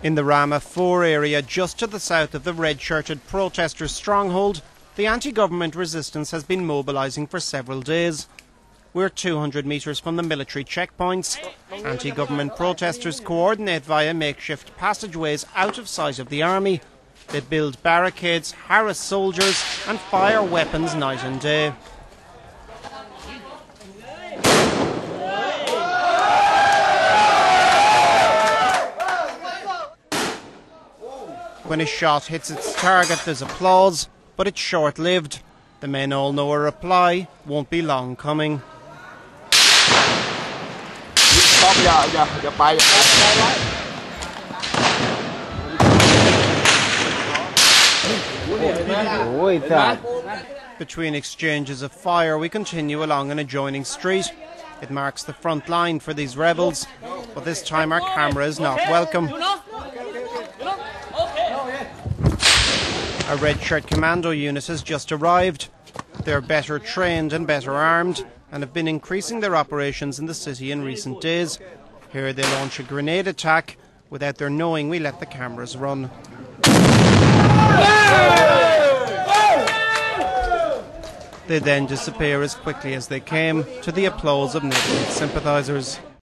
In the Rama 4 area, just to the south of the red-shirted protesters' stronghold, the anti-government resistance has been mobilising for several days. We're 200 metres from the military checkpoints. Anti-government protesters coordinate via makeshift passageways out of sight of the army. They build barricades, harass soldiers and fire weapons night and day. When a shot hits its target, there's applause, but it's short-lived. The men all know a reply won't be long coming. Between exchanges of fire, we continue along an adjoining street. It marks the front line for these rebels, but this time our camera is not welcome. A red shirt commando unit has just arrived. They're better trained and better armed and have been increasing their operations in the city in recent days. Here they launch a grenade attack. Without their knowing, we let the cameras run. They then disappear as quickly as they came, to the applause of neighbourhood sympathisers.